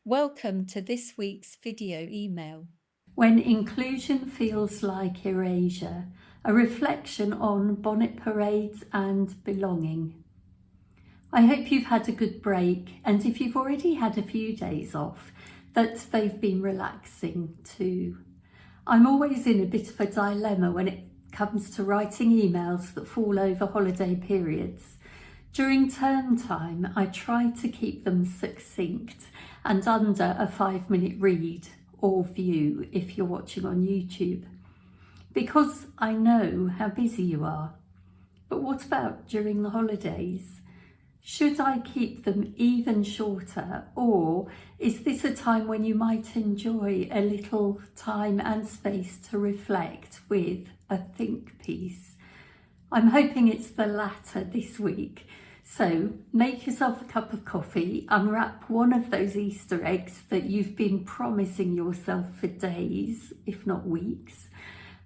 Welcome to this week's video email. When inclusion feels like erasure, a reflection on bonnet parades and belonging. I hope you've had a good break, and if you've already had a few days off, that they've been relaxing too. I'm always in a bit of a dilemma when it comes to writing emails that fall over holiday periods. During term time, I try to keep them succinct and under a 5-minute read or view if you're watching on YouTube, because I know how busy you are. But what about during the holidays? Should I keep them even shorter, or is this a time when you might enjoy a little time and space to reflect with a think piece? I'm hoping it's the latter this week. So make yourself a cup of coffee, unwrap one of those Easter eggs that you've been promising yourself for days, if not weeks,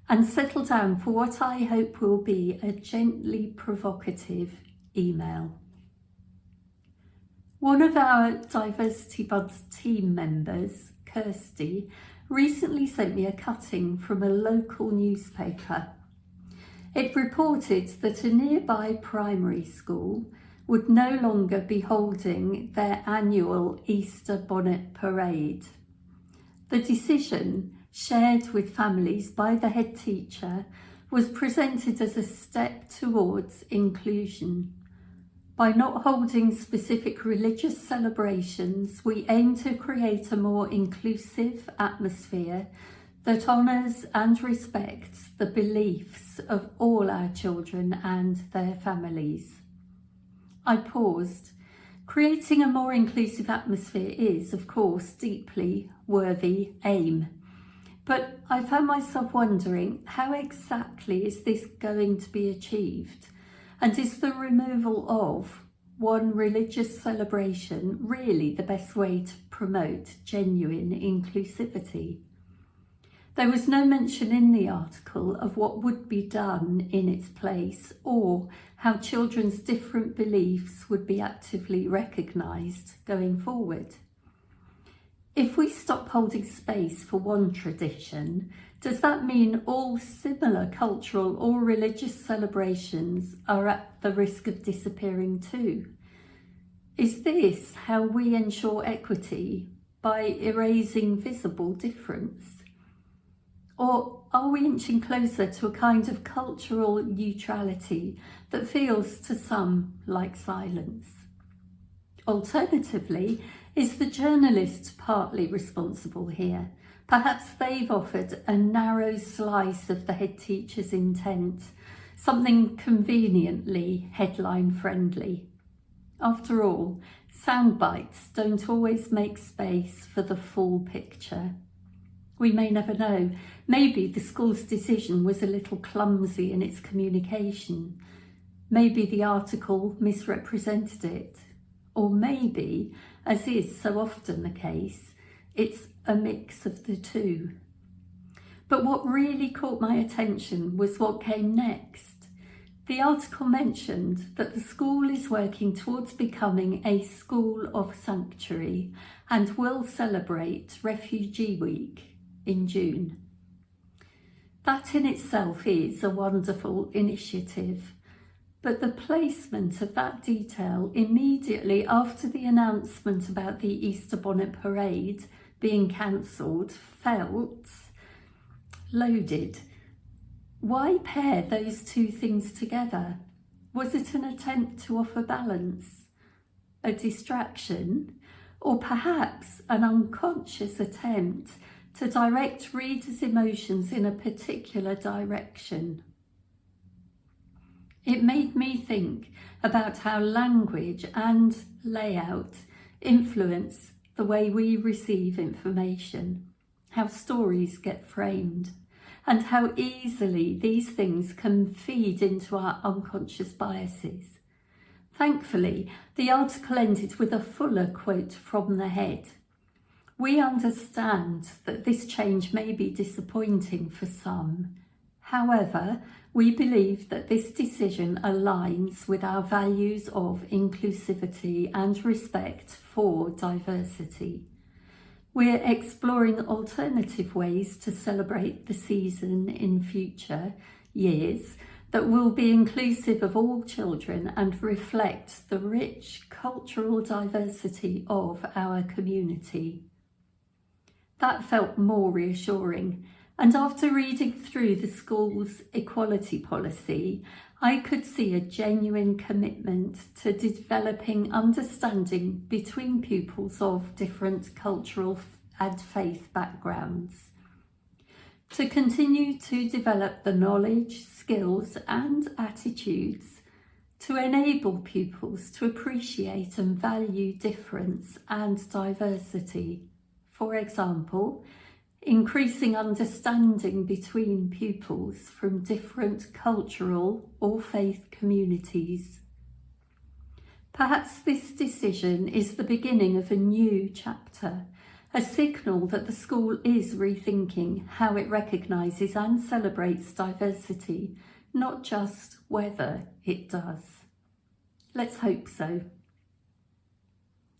and settle down for what I hope will be a gently provocative email. One of our Diversity Buds team members, Kirsty, recently sent me a cutting from a local newspaper. It reported that a nearby primary school would no longer be holding their annual Easter bonnet parade. The decision, shared with families by the head teacher, was presented as a step towards inclusion. By not holding specific religious celebrations, we aim to create a more inclusive atmosphere that honours and respects the beliefs of all our children and their families. I paused. Creating a more inclusive atmosphere is, of course, deeply worthy aim. But I found myself wondering, how exactly is this going to be achieved? And is the removal of one religious celebration really the best way to promote genuine inclusivity? There was no mention in the article of what would be done in its place, or how children's different beliefs would be actively recognised going forward. If we stop holding space for one tradition, does that mean all similar cultural or religious celebrations are at the risk of disappearing too? Is this how we ensure equity, by erasing visible difference? Or are we inching closer to a kind of cultural neutrality that feels to some like silence? Alternatively, is the journalist partly responsible here? Perhaps they've offered a narrow slice of the head teacher's intent, something conveniently headline friendly. After all, sound bites don't always make space for the full picture. We may never know. Maybe the school's decision was a little clumsy in its communication. Maybe the article misrepresented it. Or maybe, as is so often the case, it's a mix of the two. But what really caught my attention was what came next. The article mentioned that the school is working towards becoming a school of sanctuary and will celebrate Refugee Week in June. That in itself is a wonderful initiative, but the placement of that detail immediately after the announcement about the Easter bonnet parade being cancelled felt loaded. Why pair those two things together? Was it an attempt to offer balance, a distraction, or perhaps an unconscious attempt to direct readers' emotions in a particular direction? It made me think about how language and layout influence the way we receive information, how stories get framed, and how easily these things can feed into our unconscious biases. Thankfully, the article ended with a fuller quote from the head. We understand that this change may be disappointing for some. However, we believe that this decision aligns with our values of inclusivity and respect for diversity. We're exploring alternative ways to celebrate the season in future years that will be inclusive of all children and reflect the rich cultural diversity of our community. That felt more reassuring, and after reading through the school's equality policy, I could see a genuine commitment to developing understanding between pupils of different cultural and faith backgrounds. To continue to develop the knowledge, skills and attitudes to enable pupils to appreciate and value difference and diversity. For example, increasing understanding between pupils from different cultural or faith communities. Perhaps this decision is the beginning of a new chapter, a signal that the school is rethinking how it recognises and celebrates diversity, not just whether it does. Let's hope so.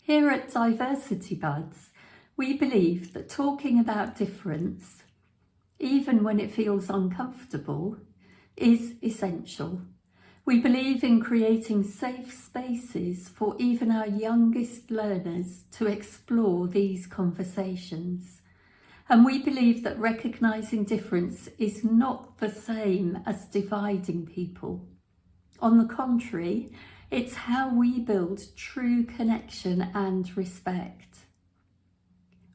Here at Diversity Buds, we believe that talking about difference, even when it feels uncomfortable, is essential. We believe in creating safe spaces for even our youngest learners to explore these conversations. And we believe that recognising difference is not the same as dividing people. On the contrary, it's how we build true connection and respect.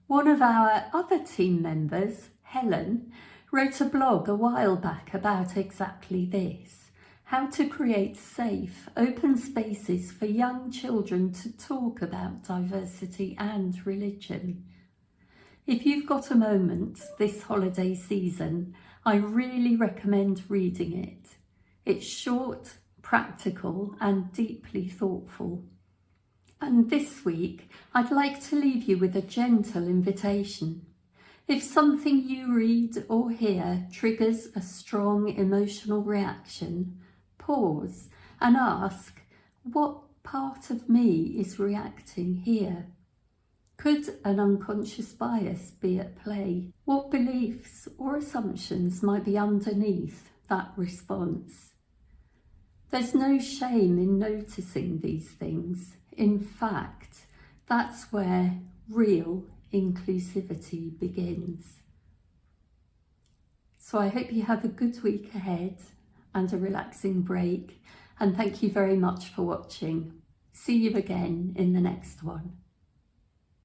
One of our other team members, Helen, wrote a blog a while back about exactly this: how to create safe, open spaces for young children to talk about diversity and religion. If you've got a moment this holiday season, I really recommend reading it. It's short, practical and deeply thoughtful. And this week, I'd like to leave you with a gentle invitation. If something you read or hear triggers a strong emotional reaction, pause and ask, what part of me is reacting here? Could an unconscious bias be at play? What beliefs or assumptions might be underneath that response? There's no shame in noticing these things. In fact, that's where real inclusivity begins. So I hope you have a good week ahead and a relaxing break, and thank you very much for watching. See you again in the next one.